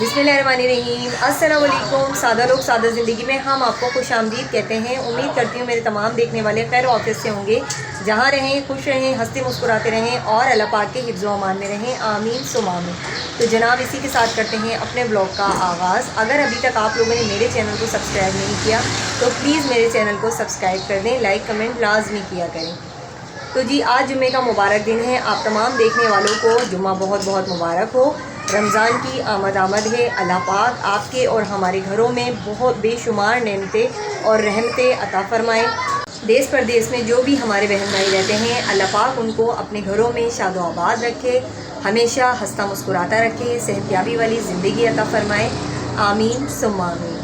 बिस्मिल्लाहिर्रहमानिर्रहीम। अस्सलाम वालेकुम। सादा लोग सादा ज़िंदगी में हम आपको खुशामदीद कहते हैं। उम्मीद करती हूँ मेरे तमाम देखने वाले खैर ऑफिस से होंगे। जहाँ रहें खुश रहें, हंसते मुस्कुराते रहें और अल्लाह पाक के हिफ्ज़ व अमान में रहें। आमीन सुम आमीन। तो जनाब इसी के साथ करते हैं अपने ब्लॉग का आगाज़। अगर अभी तक आप लोगों ने मेरे चैनल को सब्सक्राइब नहीं किया तो प्लीज़ मेरे चैनल को सब्सक्राइब कर दें, लाइक कमेंट लाजमी किया करें। तो जी आज जुम्मे का मुबारक दिन है। आप तमाम देखने वालों को जुम्मा बहुत बहुत मुबारक हो। रमज़ान की आमद है। अल्लाह पाक आपके और हमारे घरों में बहुत बेशुमार नेमतें और रहमतें अता फ़रमाएँ। देश परदेश में जो भी हमारे बहन भाई रहते हैं अल्लाह पाक उनको अपने घरों में शादो आबाद रखे, हमेशा हंसता मुस्कुराता रखे, सेहतयाबी वाली ज़िंदगी अता फ़रमाए। आमीन सुम्मा आमीन।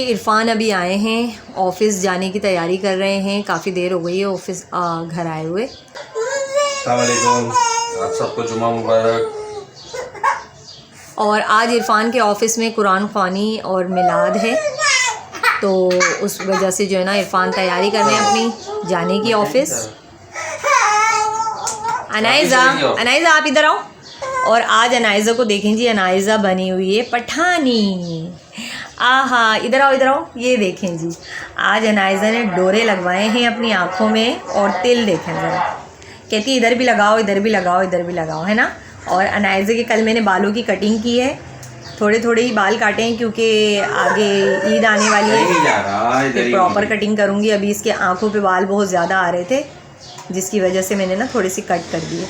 इरफान अभी आए हैं, ऑफ़िस जाने की तैयारी कर रहे हैं। काफ़ी देर हो गई है ऑफ़िस घर आए हुए। अस्सलाम वालेकुम, आप सबको जुम्मा मुबारक। और आज इरफान के ऑफ़िस में कुरान ख़वानी और मिलाद है, तो उस वजह से जो है ना इरफान तैयारी कर रहे हैं अपनी जाने की ऑफ़िस। अनाइज़ा अनाइज़ा आप इधर आओ। और आज अनाइज़ा को देखें जी, अनाइज़ा बनी हुई है पठानी। आहा इधर आओ, ये देखें जी, आज अनाइज़ा ने डोरे लगवाए हैं अपनी आँखों में और तिल देखें ज़रा। कहती है इधर भी लगाओ, इधर भी लगाओ, इधर भी लगाओ, है ना। और अनाइज़ा के कल मैंने बालों की कटिंग की है, थोड़े थोड़े ही बाल काटे हैं क्योंकि आगे ईद आने वाली है, फिर प्रॉपर कटिंग करूँगी। अभी इसके आँखों पे बाल बहुत ज़्यादा आ रहे थे जिसकी वजह से मैंने ना थोड़ी सी कट कर दी है।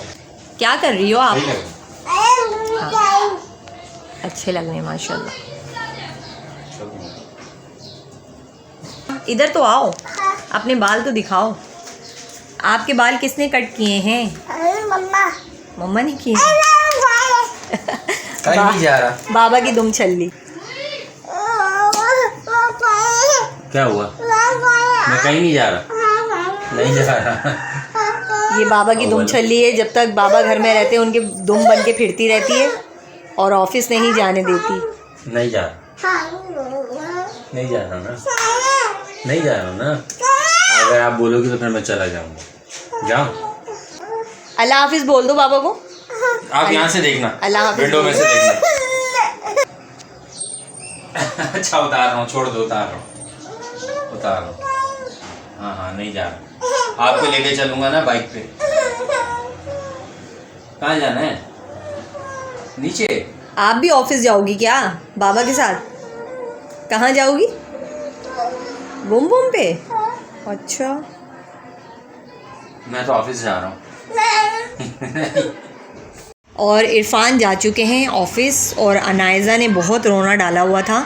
क्या कर रही हो आप? हाँ, अच्छे लग रहे हैं माशाल्लाह। इधर तो आओ, अपने बाल तो दिखाओ। आपके बाल किसने कट किए हैं? मम्मा ने किए। कहीं नहीं जा रहा। बाबा की दुम छल्ली। क्या हुआ? मैं कहीं नहीं जा रहा, नहीं जा रहा। ये बाबा की दुम छल्ली है। जब तक बाबा घर में रहते हैं उनके दुम बन के फिरती रहती है और ऑफिस नहीं जाने देती। नहीं जा रहा, नहीं जा रहा ना, नहीं जा रहा ना। अगर आप बोलोगे तो फिर मैं चला जाऊंगा। जाओ, अल्लाह हाफिज बोल दो बाबा को। आप यहाँ से देखना, अल्लाह हाफिज विंडो में से देखना। अच्छा उतार रहा हूँ, छोड़ दो, उतार रहा हूँ, उतार रहा हूँ। हाँ, नहीं जा रहा। आपको लेके चलूंगा ना बाइक पे। कहाँ जाना है? नीचे। आप भी ऑफिस जाओगी क्या बाबा के साथ? कहाँ जाओगी? बूम बूम पे? अच्छा, मैं तो ऑफिस जा रहा हूँ। और इरफान जा चुके हैं ऑफिस और अनाइज़ा ने बहुत रोना डाला हुआ था।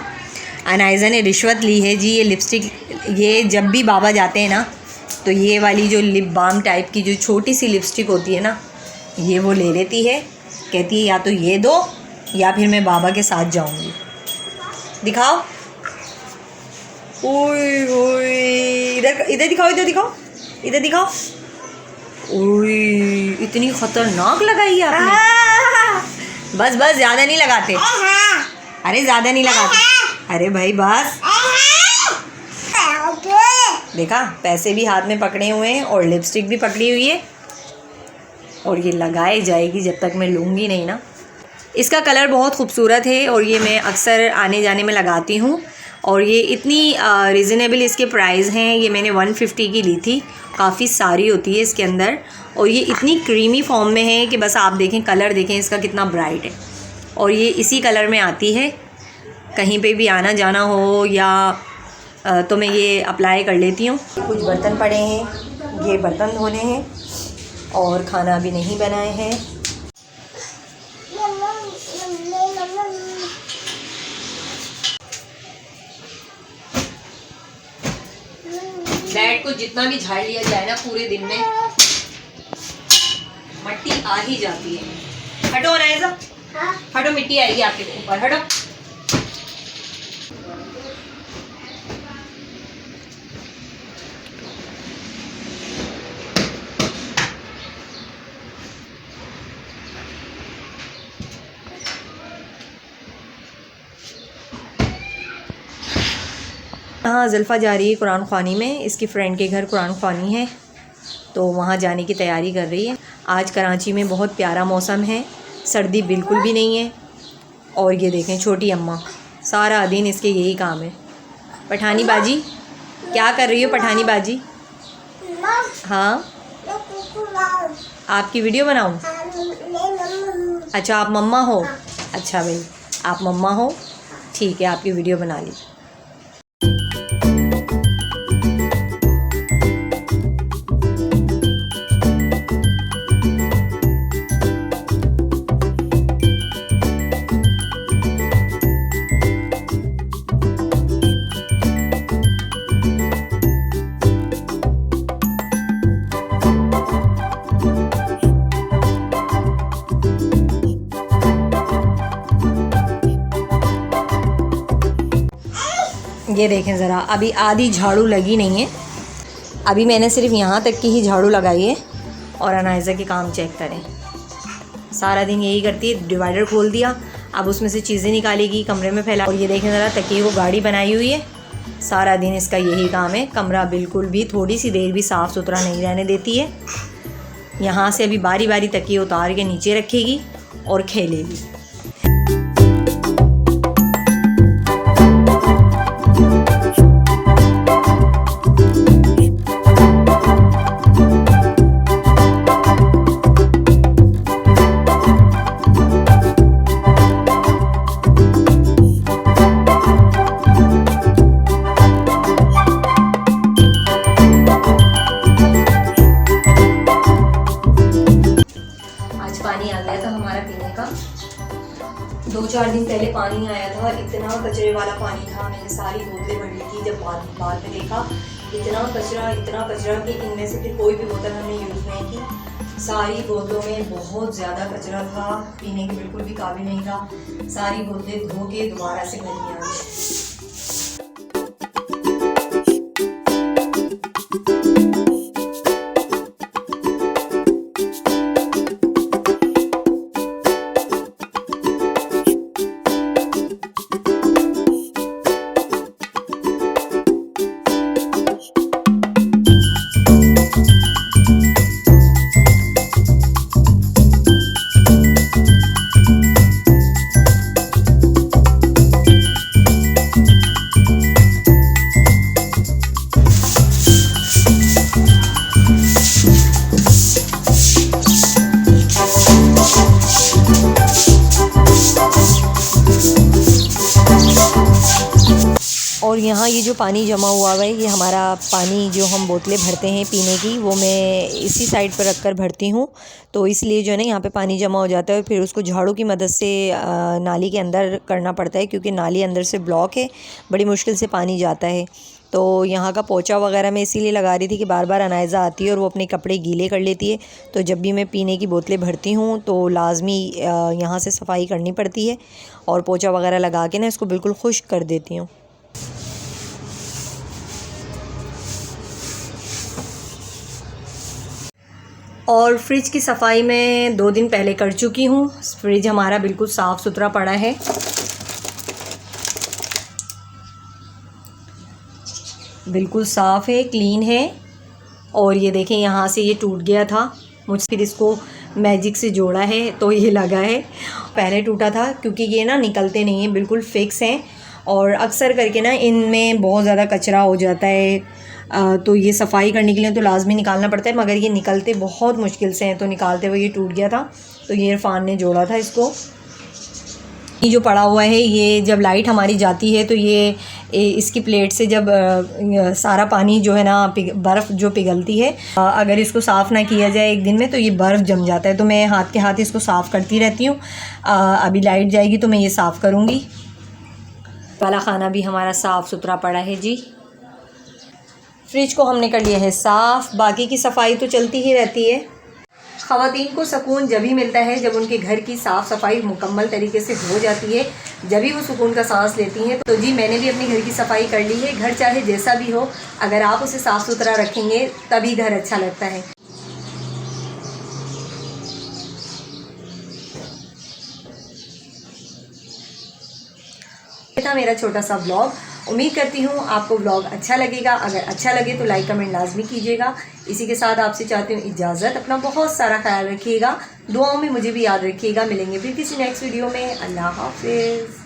अनाइज़ा ने रिश्वत ली है जी। ये लिपस्टिक, ये जब भी बाबा जाते हैं ना तो ये वाली जो लिप बाम टाइप की जो छोटी सी लिपस्टिक होती है ना, ये वो ले लेती है। कहती है या तो ये दो या फिर मैं बाबा के साथ जाऊंगी। दिखाओ, ओए ओए, इधर दिखाओ, इधर दिखाओ, इधर दिखाओ। ओए इतनी खतरनाक लगाई है आपने। बस बस, ज़्यादा नहीं लगाते। अरे ज़्यादा नहीं लगाते। अरे भाई बस। देखा, पैसे भी हाथ में पकड़े हुए हैं और लिपस्टिक भी पकड़ी हुई है और ये लगाई जाएगी जब तक मैं लूँगी नहीं ना। इसका कलर बहुत खूबसूरत है और ये मैं अक्सर आने जाने में लगाती हूँ। और ये इतनी रिज़नेबल इसके प्राइस हैं। ये मैंने 150 की ली थी। काफ़ी सारी होती है इसके अंदर और ये इतनी क्रीमी फॉर्म में है कि बस आप देखें, कलर देखें इसका कितना ब्राइट है। और ये इसी कलर में आती है। कहीं पे भी आना जाना हो या तो मैं ये अप्लाई कर लेती हूँ। कुछ बर्तन पड़े हैं, ये बर्तन धोने हैं और खाना भी नहीं बनाए हैं। बेड को जितना भी झाड़ लिया जाए ना पूरे दिन में मिट्टी आ ही जाती है। हटो अनाइज़ा, हटो, मिट्टी आएगी आपके ऊपर, हटो। हाँ, ज़ुल्फ़ा जा रही है कुरान ख़वानी में। इसकी फ्रेंड के घर कुरान ख़वानी है तो वहाँ जाने की तैयारी कर रही है। आज कराची में बहुत प्यारा मौसम है, सर्दी बिल्कुल भी नहीं है। और ये देखें छोटी अम्मा, सारा दिन इसके यही काम है। पठानी बाजी, क्या कर रही हो पठानी बाजी? हाँ, आपकी वीडियो बनाऊं? अच्छा, आप मम्मा हो? अच्छा भाई, आप मम्मा हो, ठीक है, आपकी वीडियो बना ली। ये देखें ज़रा, अभी आधी झाड़ू लगी नहीं है, अभी मैंने सिर्फ यहाँ तक की ही झाड़ू लगाई है। और अनाइज़ा के काम चेक करें, सारा दिन यही करती है। डिवाइडर खोल दिया, अब उसमें से चीज़ें निकालेगी, कमरे में फैला। और ये देखें ज़रा, तकिए को गाड़ी बनाई हुई है, सारा दिन इसका यही काम है। कमरा बिल्कुल भी थोड़ी सी देर भी साफ़ सुथरा नहीं रहने देती है। यहाँ से अभी बारी बारी तकिए उतार के नीचे रखेगी और खेलेगी। पानी आ गया था हमारा पीने का, 2-4 दिन पहले पानी आया था, इतना कचरे वाला पानी था। मैंने सारी बोतलें भर ली थी, जब बाद में देखा इतना कचरा कि इनमें से फिर कोई भी बोतल हमने यूज़ नहीं की। सारी बोतलों में बहुत ज़्यादा कचरा था, पीने के बिल्कुल भी काबिल नहीं था। सारी बोतलें धो के दोबारा से भरी आज। और यहाँ ये जो पानी जमा हुआ है, ये हमारा पानी जो हम बोतलें भरते हैं पीने की, वो मैं इसी साइड पर रख कर भरती हूँ। तो इसलिए जो है ना, यहाँ पे पानी जमा हो जाता है, फिर उसको झाड़ू की मदद से नाली के अंदर करना पड़ता है, क्योंकि नाली अंदर से ब्लॉक है, बड़ी मुश्किल से पानी जाता है। तो यहाँ का पोछा वगैरह मैं इसीलिए लगा रही थी कि बार बार अनाइज़ा आती है और वो अपने कपड़े गीले कर लेती है। तो जब भी मैं पीने की बोतलें भरती हूँ तो लाजमी यहाँ से सफाई करनी पड़ती है और पोछा वगैरह लगा के ना इसको बिल्कुल खुश्क कर देती हूँ। और फ्रिज की सफाई मैं 2 दिन पहले कर चुकी हूँ। फ्रिज हमारा बिल्कुल साफ़ सुथरा पड़ा है। बिल्कुल साफ़ है, क्लीन है। और ये देखें, यहाँ से ये टूट गया था, मुझे फिर इसको मैजिक से जोड़ा है तो ये लगा है। पहले टूटा था क्योंकि ये ना निकलते नहीं हैं, बिल्कुल फिक्स हैं। और अक्सर करके ना इनमें बहुत ज़्यादा कचरा हो जाता है, तो ये सफाई करने के लिए तो लाजमी निकालना पड़ता है, मगर ये निकलते बहुत मुश्किल से हैं। तो निकालते हुए ये टूट गया था, तो ये इरफान ने जोड़ा था इसको। ये जो पड़ा हुआ है, ये जब लाइट हमारी जाती है तो ये इसकी प्लेट से जब सारा पानी जो है ना, बर्फ़ जो पिघलती है, अगर इसको साफ़ ना किया जाए एक दिन में तो ये बर्फ़ जम जाता है। तो मैं हाथ के हाथ इसको साफ़ करती रहती हूँ। अभी लाइट जाएगी तो मैं ये साफ़ करूँगी। वाला खाना भी हमारा साफ़ सुथरा पड़ा है जी। फ्रिज को हमने कर लिया है साफ़, बाकी की सफाई तो चलती ही रहती है। ख़वातीन को सुकून जब ही मिलता है जब उनके घर की साफ़ सफाई मुकम्मल तरीके से हो जाती है, जब ही वो सुकून का सांस लेती हैं। तो जी, मैंने भी अपने घर की सफाई कर ली है। घर चाहे जैसा भी हो, अगर आप उसे साफ़ सुथरा रखेंगे तभी घर अच्छा लगता है। ये था मेरा छोटा सा ब्लॉग। उम्मीद करती हूँ आपको ब्लॉग अच्छा लगेगा। अगर अच्छा लगे तो लाइक कमेंट लाजमी कीजिएगा। इसी के साथ आपसे चाहती हूँ इजाज़त। अपना बहुत सारा ख्याल रखिएगा। दुआओं में मुझे भी याद रखिएगा। मिलेंगे फिर किसी नेक्स्ट वीडियो में। अल्लाह हाफिज़।